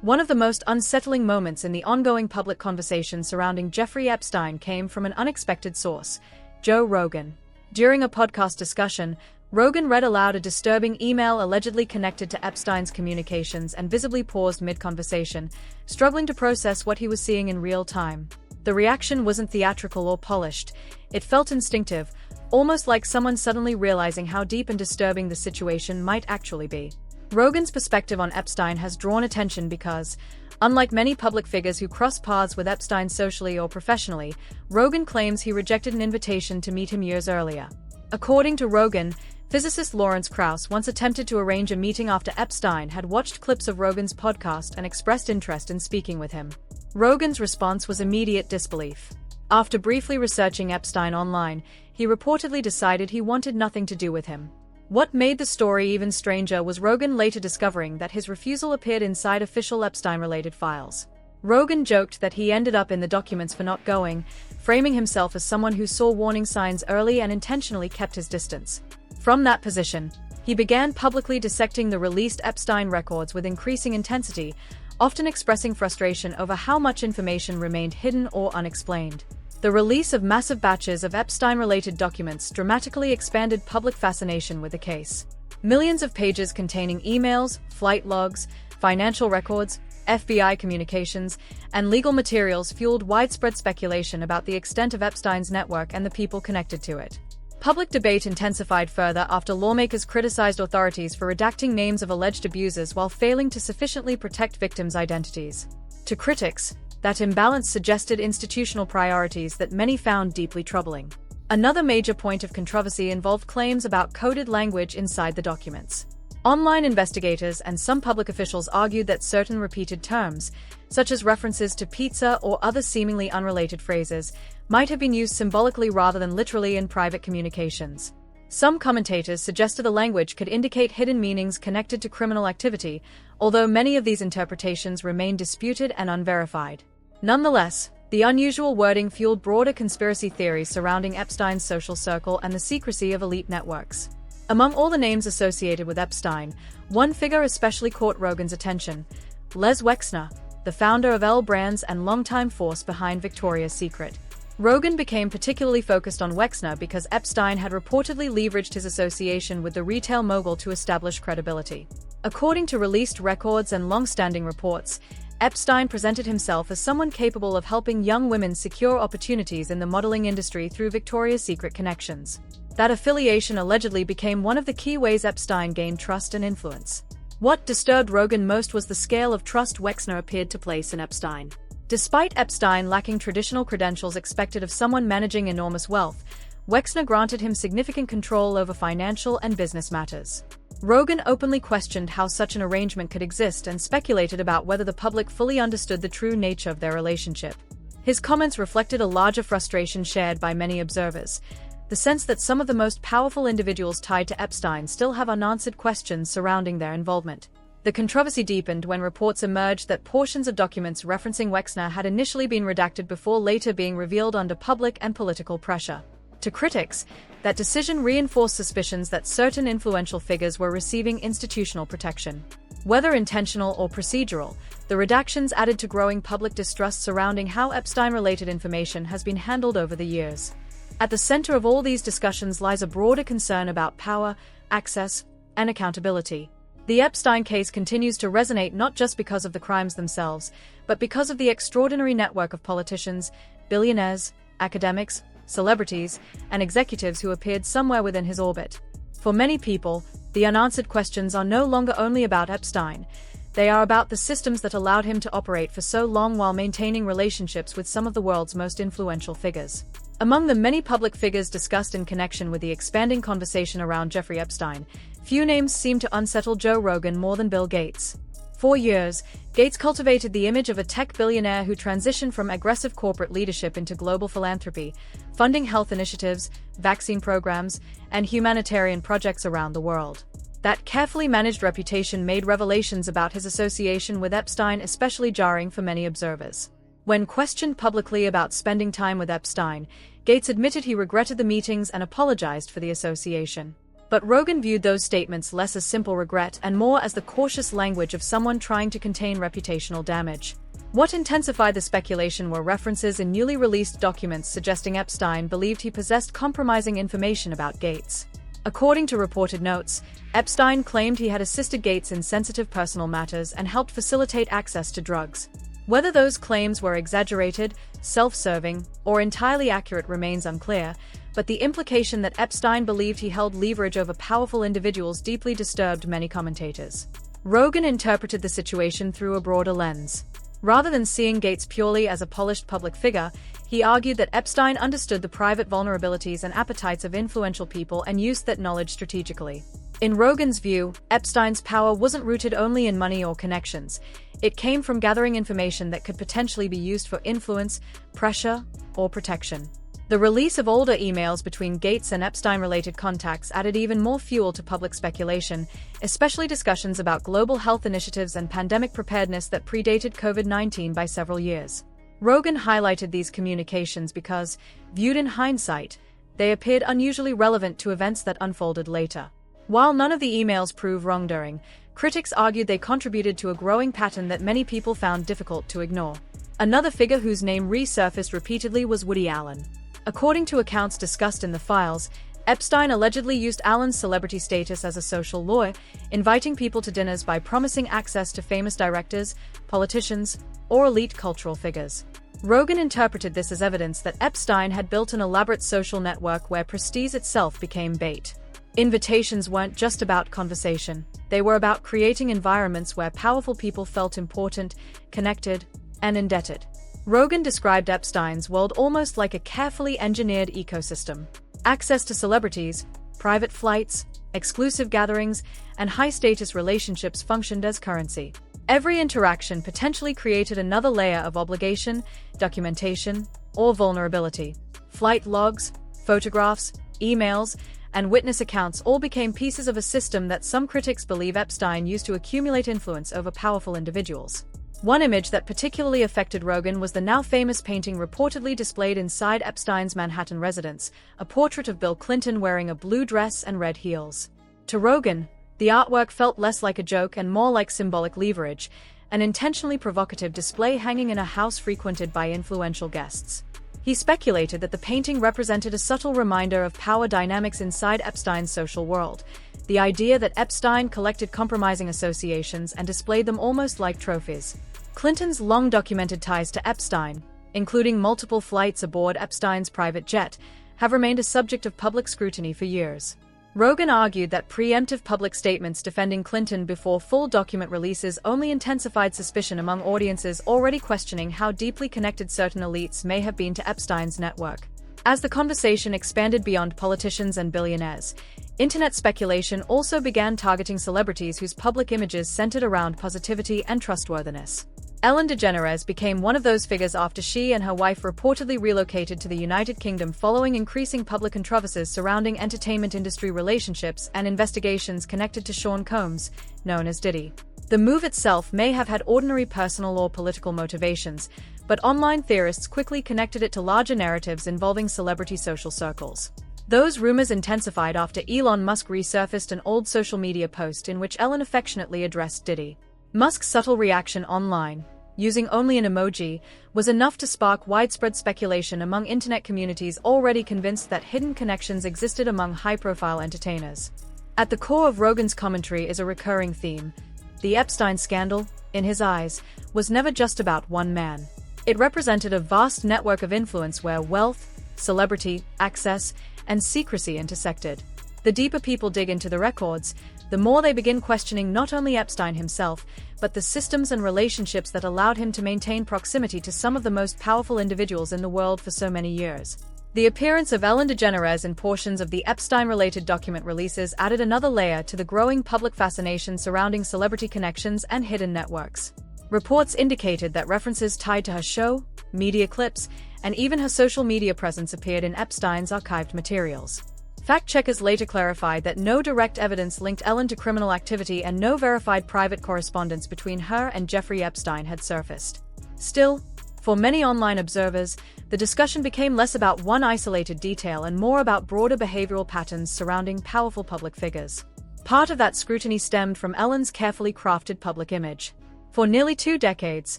One of the most unsettling moments in the ongoing public conversation surrounding Jeffrey Epstein came from an unexpected source, Joe Rogan. During a podcast discussion, Rogan read aloud a disturbing email allegedly connected to Epstein's communications and visibly paused mid-conversation, struggling to process what he was seeing in real time. The reaction wasn't theatrical or polished. It felt instinctive, almost like someone suddenly realizing how deep and disturbing the situation might actually be. Rogan's perspective on Epstein has drawn attention because, unlike many public figures who cross paths with Epstein socially or professionally, Rogan claims he rejected an invitation to meet him years earlier. According to Rogan, physicist Lawrence Krauss once attempted to arrange a meeting after Epstein had watched clips of Rogan's podcast and expressed interest in speaking with him. Rogan's response was immediate disbelief. After briefly researching Epstein online, he reportedly decided he wanted nothing to do with him. What made the story even stranger was Rogan later discovering that his refusal appeared inside official Epstein-related files. Rogan joked that he ended up in the documents for not going, framing himself as someone who saw warning signs early and intentionally kept his distance. From that position, he began publicly dissecting the released Epstein records with increasing intensity, often expressing frustration over how much information remained hidden or unexplained. The release of massive batches of Epstein-related documents dramatically expanded public fascination with the case. Millions of pages containing emails, flight logs, financial records, FBI communications, and legal materials fueled widespread speculation about the extent of Epstein's network and the people connected to it. Public debate intensified further after lawmakers criticized authorities for redacting names of alleged abusers while failing to sufficiently protect victims' identities. To critics, that imbalance suggested institutional priorities that many found deeply troubling. Another major point of controversy involved claims about coded language inside the documents. Online investigators and some public officials argued that certain repeated terms, such as references to pizza or other seemingly unrelated phrases, might have been used symbolically rather than literally in private communications. Some commentators suggested the language could indicate hidden meanings connected to criminal activity, although many of these interpretations remain disputed and unverified. Nonetheless, the unusual wording fueled broader conspiracy theories surrounding Epstein's social circle and the secrecy of elite networks. Among all the names associated with Epstein, one figure especially caught Rogan's attention: Les Wexner, the founder of L Brands and longtime force behind Victoria's Secret. Rogan became particularly focused on Wexner because Epstein had reportedly leveraged his association with the retail mogul to establish credibility. According to released records and long-standing reports, Epstein presented himself as someone capable of helping young women secure opportunities in the modeling industry through Victoria's Secret connections. That affiliation allegedly became one of the key ways Epstein gained trust and influence. What disturbed Rogan most was the scale of trust Wexner appeared to place in Epstein. Despite Epstein lacking traditional credentials expected of someone managing enormous wealth, Wexner granted him significant control over financial and business matters. Rogan openly questioned how such an arrangement could exist and speculated about whether the public fully understood the true nature of their relationship. His comments reflected a larger frustration shared by many observers: the sense that some of the most powerful individuals tied to Epstein still have unanswered questions surrounding their involvement. The controversy deepened when reports emerged that portions of documents referencing Wexner had initially been redacted before later being revealed under public and political pressure. To critics, that decision reinforced suspicions that certain influential figures were receiving institutional protection. Whether intentional or procedural, the redactions added to growing public distrust surrounding how Epstein-related information has been handled over the years. At the center of all these discussions lies a broader concern about power, access, and accountability. The Epstein case continues to resonate not just because of the crimes themselves, but because of the extraordinary network of politicians, billionaires, academics, celebrities, and executives who appeared somewhere within his orbit. For many people, the unanswered questions are no longer only about Epstein. They are about the systems that allowed him to operate for so long while maintaining relationships with some of the world's most influential figures. Among the many public figures discussed in connection with the expanding conversation around Jeffrey Epstein, few names seem to unsettle Joe Rogan more than Bill Gates. For years, Gates cultivated the image of a tech billionaire who transitioned from aggressive corporate leadership into global philanthropy, funding health initiatives, vaccine programs, and humanitarian projects around the world. That carefully managed reputation made revelations about his association with Epstein especially jarring for many observers. When questioned publicly about spending time with Epstein, Gates admitted he regretted the meetings and apologized for the association. But Rogan viewed those statements less as simple regret and more as the cautious language of someone trying to contain reputational damage. What intensified the speculation were references in newly released documents suggesting Epstein believed he possessed compromising information about Gates. According to reported notes, Epstein claimed he had assisted Gates in sensitive personal matters and helped facilitate access to drugs. Whether those claims were exaggerated, self-serving, or entirely accurate remains unclear, but the implication that Epstein believed he held leverage over powerful individuals deeply disturbed many commentators. Rogan interpreted the situation through a broader lens. Rather than seeing Gates purely as a polished public figure, he argued that Epstein understood the private vulnerabilities and appetites of influential people and used that knowledge strategically. In Rogan's view, Epstein's power wasn't rooted only in money or connections. It came from gathering information that could potentially be used for influence, pressure, or protection. The release of older emails between Gates and Epstein-related contacts added even more fuel to public speculation, especially discussions about global health initiatives and pandemic preparedness that predated COVID-19 by several years. Rogan highlighted these communications because, viewed in hindsight, they appeared unusually relevant to events that unfolded later. While none of the emails prove wrongdoing, critics argued they contributed to a growing pattern that many people found difficult to ignore. Another figure whose name resurfaced repeatedly was Woody Allen. According to accounts discussed in the files, Epstein allegedly used Allen's celebrity status as a social lure, inviting people to dinners by promising access to famous directors, politicians, or elite cultural figures. Rogan interpreted this as evidence that Epstein had built an elaborate social network where prestige itself became bait. Invitations weren't just about conversation, they were about creating environments where powerful people felt important, connected, and indebted. Rogan described Epstein's world almost like a carefully engineered ecosystem. Access to celebrities, private flights, exclusive gatherings, and high-status relationships functioned as currency. Every interaction potentially created another layer of obligation, documentation, or vulnerability. Flight logs, photographs, emails, and witness accounts all became pieces of a system that some critics believe Epstein used to accumulate influence over powerful individuals. One image that particularly affected Rogan was the now famous painting reportedly displayed inside Epstein's Manhattan residence, a portrait of Bill Clinton wearing a blue dress and red heels. To Rogan, the artwork felt less like a joke and more like symbolic leverage, an intentionally provocative display hanging in a house frequented by influential guests. He speculated that the painting represented a subtle reminder of power dynamics inside Epstein's social world, the idea that Epstein collected compromising associations and displayed them almost like trophies. Clinton's long-documented ties to Epstein, including multiple flights aboard Epstein's private jet, have remained a subject of public scrutiny for years. Rogan argued that preemptive public statements defending Clinton before full document releases only intensified suspicion among audiences already questioning how deeply connected certain elites may have been to Epstein's network. As the conversation expanded beyond politicians and billionaires, internet speculation also began targeting celebrities whose public images centered around positivity and trustworthiness. Ellen DeGeneres became one of those figures after she and her wife reportedly relocated to the United Kingdom following increasing public controversies surrounding entertainment industry relationships and investigations connected to Sean Combs, known as Diddy. The move itself may have had ordinary personal or political motivations, but online theorists quickly connected it to larger narratives involving celebrity social circles. Those rumors intensified after Elon Musk resurfaced an old social media post in which Ellen affectionately addressed Diddy. Musk's subtle reaction online, using only an emoji, was enough to spark widespread speculation among internet communities already convinced that hidden connections existed among high-profile entertainers. At the core of Rogan's commentary is a recurring theme. The Epstein scandal, in his eyes, was never just about one man. It represented a vast network of influence where wealth, celebrity, access, and secrecy intersected. The deeper people dig into the records, the more they begin questioning not only Epstein himself, but the systems and relationships that allowed him to maintain proximity to some of the most powerful individuals in the world for so many years. The appearance of Ellen DeGeneres in portions of the Epstein-related document releases added another layer to the growing public fascination surrounding celebrity connections and hidden networks. Reports indicated that references tied to her show, media clips, and even her social media presence appeared in Epstein's archived materials. Fact-checkers later clarified that no direct evidence linked Ellen to criminal activity and no verified private correspondence between her and Jeffrey Epstein had surfaced. Still, For many online observers, the discussion became less about one isolated detail and more about broader behavioral patterns surrounding powerful public figures. Part of that scrutiny stemmed from Ellen's carefully crafted public image. For nearly 2 decades,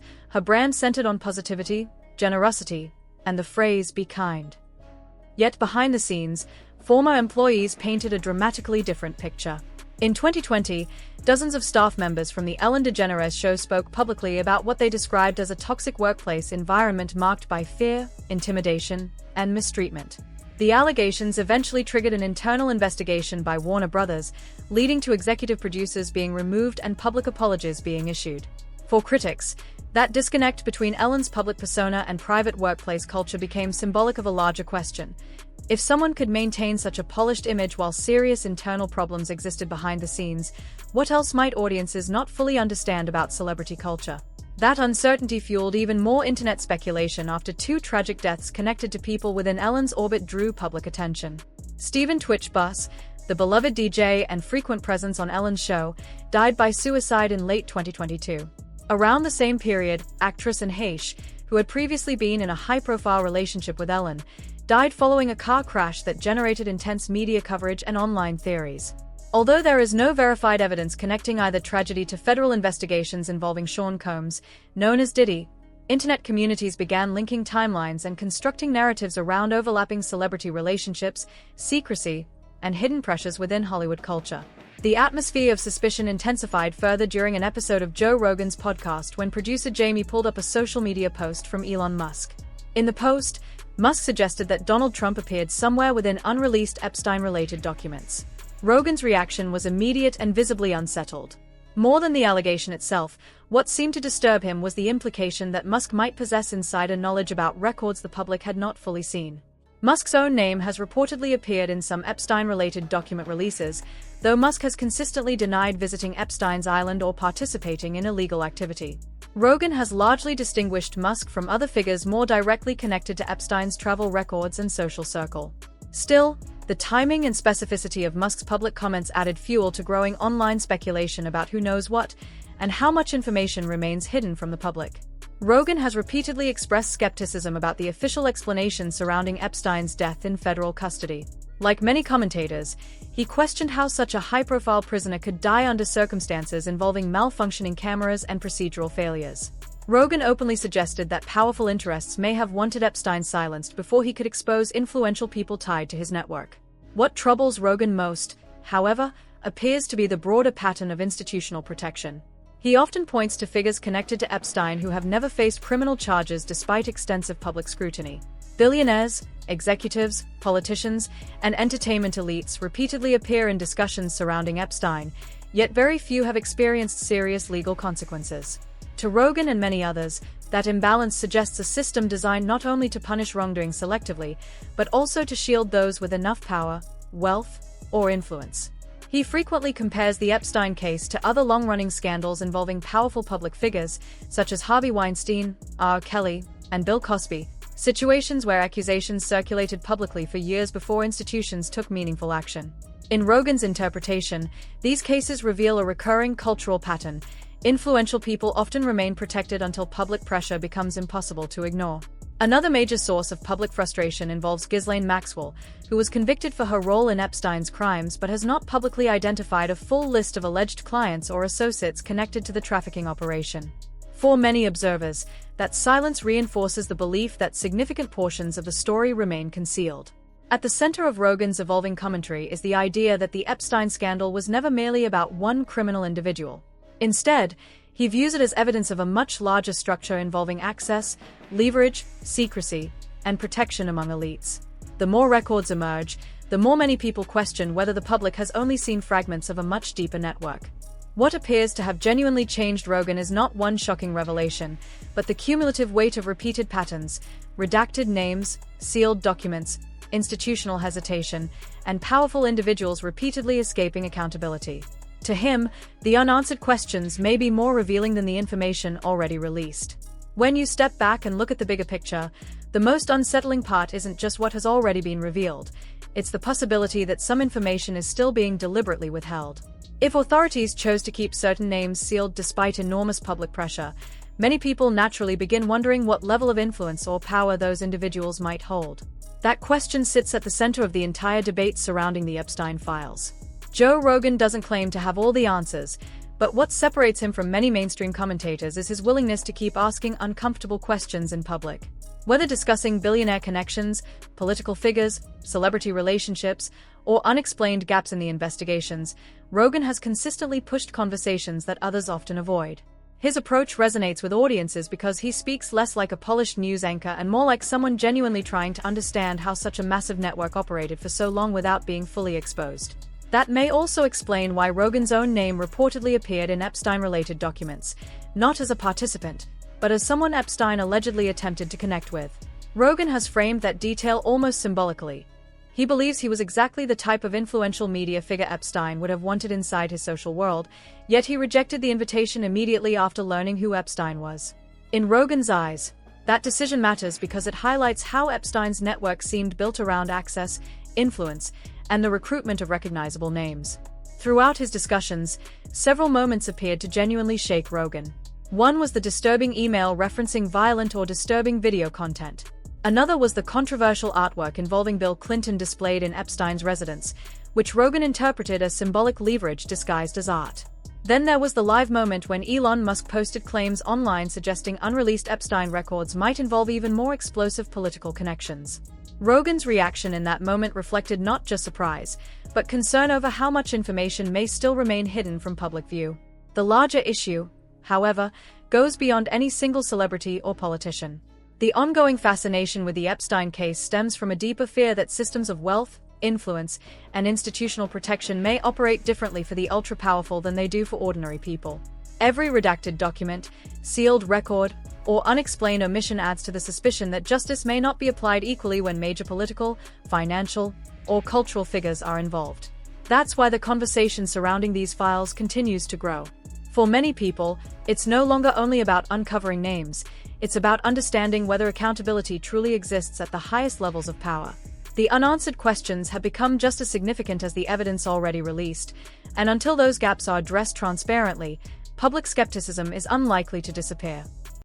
her brand centered on positivity, generosity, and the phrase "be kind." Yet behind the scenes, former employees painted a dramatically different picture. In 2020, dozens of staff members from the Ellen DeGeneres show spoke publicly about what they described as a toxic workplace environment marked by fear, intimidation, and mistreatment. The allegations eventually triggered an internal investigation by Warner Brothers, leading to executive producers being removed and public apologies being issued. For critics, that disconnect between Ellen's public persona and private workplace culture became symbolic of a larger question. If someone could maintain such a polished image while serious internal problems existed behind the scenes, what else might audiences not fully understand about celebrity culture? That uncertainty fueled even more internet speculation after 2 tragic deaths connected to people within Ellen's orbit drew public attention. Stephen "Twitch" Buss, the beloved DJ and frequent presence on Ellen's show, died by suicide in late 2022. Around the same period, actress Anne Heche, who had previously been in a high-profile relationship with Ellen, died following a car crash that generated intense media coverage and online theories. Although there is no verified evidence connecting either tragedy to federal investigations involving Sean Combs, known as Diddy, internet communities began linking timelines and constructing narratives around overlapping celebrity relationships, secrecy, and hidden pressures within Hollywood culture. The atmosphere of suspicion intensified further during an episode of Joe Rogan's podcast when producer Jamie pulled up a social media post from Elon Musk. In the post, Musk suggested that Donald Trump appeared somewhere within unreleased Epstein-related documents. Rogan's reaction was immediate and visibly unsettled. More than the allegation itself, what seemed to disturb him was the implication that Musk might possess insider knowledge about records the public had not fully seen. Musk's own name has reportedly appeared in some Epstein-related document releases, though Musk has consistently denied visiting Epstein's island or participating in illegal activity. Rogan has largely distinguished Musk from other figures more directly connected to Epstein's travel records and social circle. Still, the timing and specificity of Musk's public comments added fuel to growing online speculation about who knows what, and how much information remains hidden from the public. Rogan has repeatedly expressed skepticism about the official explanation surrounding Epstein's death in federal custody. Like many commentators, he questioned how such a high-profile prisoner could die under circumstances involving malfunctioning cameras and procedural failures. Rogan openly suggested that powerful interests may have wanted Epstein silenced before he could expose influential people tied to his network. What troubles Rogan most, however, appears to be the broader pattern of institutional protection. He often points to figures connected to Epstein who have never faced criminal charges despite extensive public scrutiny. Billionaires, executives, politicians, and entertainment elites repeatedly appear in discussions surrounding Epstein, yet very few have experienced serious legal consequences. To Rogan and many others, that imbalance suggests a system designed not only to punish wrongdoing selectively, but also to shield those with enough power, wealth, or influence. He frequently compares the Epstein case to other long-running scandals involving powerful public figures, such as Harvey Weinstein, R. Kelly, and Bill Cosby, situations where accusations circulated publicly for years before institutions took meaningful action. In Rogan's interpretation, these cases reveal a recurring cultural pattern. Influential people often remain protected until public pressure becomes impossible to ignore. Another major source of public frustration involves Ghislaine Maxwell, who was convicted for her role in Epstein's crimes but has not publicly identified a full list of alleged clients or associates connected to the trafficking operation. For many observers, that silence reinforces the belief that significant portions of the story remain concealed. At the center of Rogan's evolving commentary is the idea that the Epstein scandal was never merely about one criminal individual. Instead, he views it as evidence of a much larger structure involving access, leverage, secrecy, and protection among elites. The more records emerge, the more many people question whether the public has only seen fragments of a much deeper network. What appears to have genuinely changed Rogan is not one shocking revelation, but the cumulative weight of repeated patterns, redacted names, sealed documents, institutional hesitation, and powerful individuals repeatedly escaping accountability. To him, the unanswered questions may be more revealing than the information already released. When you step back and look at the bigger picture, the most unsettling part isn't just what has already been revealed, it's the possibility that some information is still being deliberately withheld. If authorities chose to keep certain names sealed despite enormous public pressure, many people naturally begin wondering what level of influence or power those individuals might hold. That question sits at the center of the entire debate surrounding the Epstein files. Joe Rogan doesn't claim to have all the answers, but what separates him from many mainstream commentators is his willingness to keep asking uncomfortable questions in public. Whether discussing billionaire connections, political figures, celebrity relationships, or unexplained gaps in the investigations, Rogan has consistently pushed conversations that others often avoid. His approach resonates with audiences because he speaks less like a polished news anchor and more like someone genuinely trying to understand how such a massive network operated for so long without being fully exposed. That may also explain why Rogan's own name reportedly appeared in Epstein-related documents, not as a participant, but as someone Epstein allegedly attempted to connect with. Rogan has framed that detail almost symbolically. He believes he was exactly the type of influential media figure Epstein would have wanted inside his social world, yet he rejected the invitation immediately after learning who Epstein was. In Rogan's eyes, that decision matters because it highlights how Epstein's network seemed built around access, influence, and the recruitment of recognizable names. Throughout his discussions, several moments appeared to genuinely shake Rogan. One was the disturbing email referencing violent or disturbing video content. Another was the controversial artwork involving Bill Clinton displayed in Epstein's residence, which Rogan interpreted as symbolic leverage disguised as art. Then there was the live moment when Elon Musk posted claims online suggesting unreleased Epstein records might involve even more explosive political connections. Rogan's reaction in that moment reflected not just surprise, but concern over how much information may still remain hidden from public view. The larger issue, however, goes beyond any single celebrity or politician. The ongoing fascination with the Epstein case stems from a deeper fear that systems of wealth, influence, and institutional protection may operate differently for the ultra-powerful than they do for ordinary people. Every redacted document, sealed record, or unexplained omission adds to the suspicion that justice may not be applied equally when major political, financial, or cultural figures are involved. That's why the conversation surrounding these files continues to grow. For many people, it's no longer only about uncovering names, it's about understanding whether accountability truly exists at the highest levels of power. The unanswered questions have become just as significant as the evidence already released, and until those gaps are addressed transparently, public skepticism is unlikely to disappear.